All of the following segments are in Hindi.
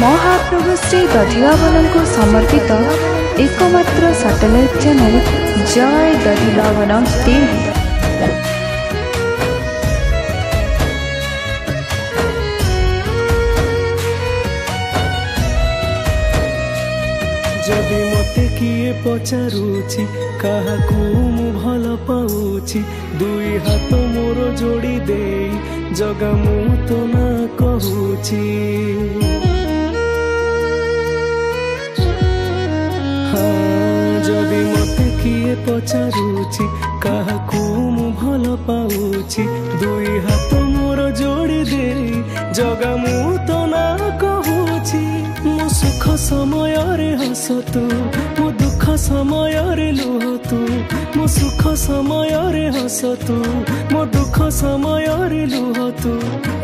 महाप्रभु श्री दधिवामन को समर्पित एकमात्र सैटेलाइट चैनल जय दधिवामन टीवी। जदि मते किए पचारुछि काहाकू मु भल पाउछि दुई हाथ मोर जोड़ी दे जगा मु तो ना कहूछि। हाँ जदि मते किए पचारुछि काहाकू मु भल पाउछि दुई हाथ मोर जोड़ी दे जगा मु तो ना कहूछि। मो सुख समय रे हस तू मो दुख समय रे लुह तू मो सुख समय रे हस तू मो दुख समय रे लुह तू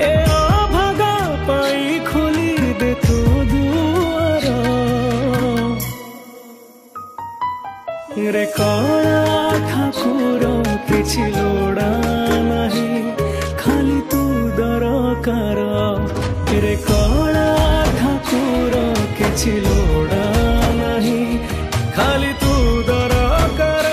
ए अभागा पाई खोली दे तू दुआर रे कला ठाकुर किछि लोड़ा नहीं खाली तू दरकार रे कला ठाकुर किछि लोड़ा नहीं खाली तू दरकार।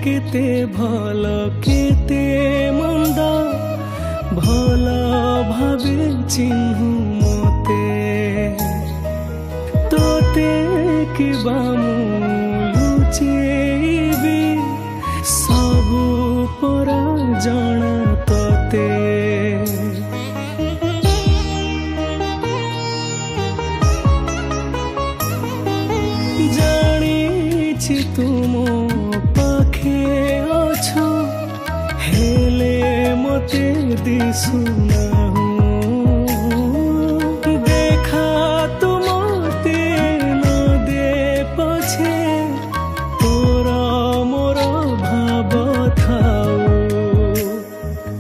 केते भल केते मंद भल भावे चिन्हु मते तोते किबा मु लुचेबी सबु पर जाना तोते। जानी तुम पाखे अछो हेले मते दिसुना देखा तुम ते न दे पछे तोरा मोर भाव थाओ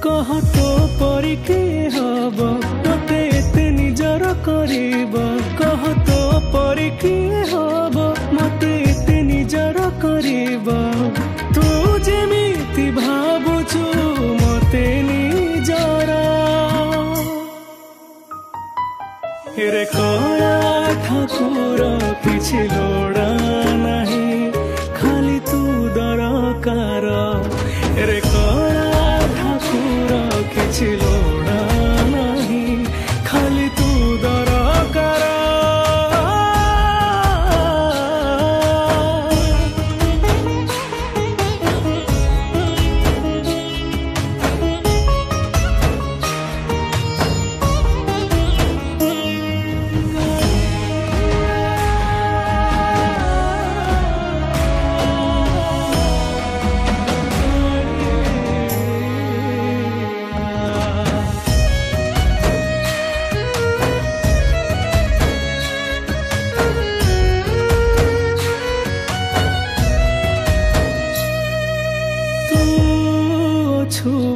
कह तो परिके हब मते एते निजर करिब कह तो परिके हब मते एते निजर करिब तू जेमिति भावुछु मते निजरा रे कला ठाकुर किछि लोड़ा नहीं खाली तू दरकार रे कला ठाकुर किछि लोड़ा नहीं खाली तू दरकार।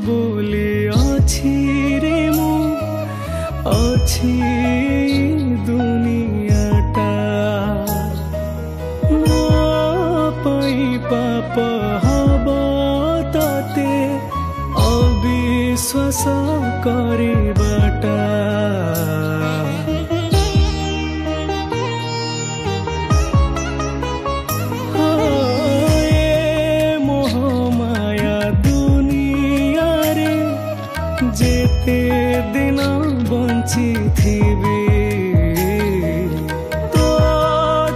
बोली अच्छी रे मु अच्छी दुनियाटा मो पई पाप हब तते अविश्वास करिबाटा जेते दिन बंची थीबी तो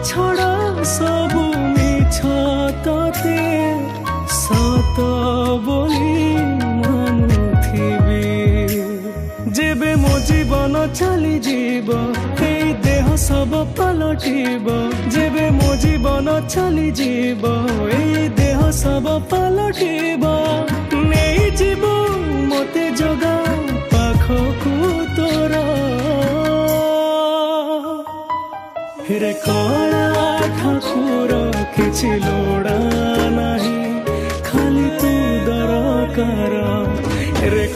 छड़ा सबु मिछ तते सत बोली मानुथिबी जेबे मो जीवन चली जीव ए देह सब पलटिब जेबे मो जीवन चली जीव ए देह सब ଭାବ ପାଲଟିବ ନେଇଯିବ ମତେ ଜଗା ପାଖକୁ ତୋର ରେ କଳା ଠାକୁର କିଛି ଲୋଡ଼ା ନାହିଁ ଖାଲି ତୁ ଦରକାର ରେ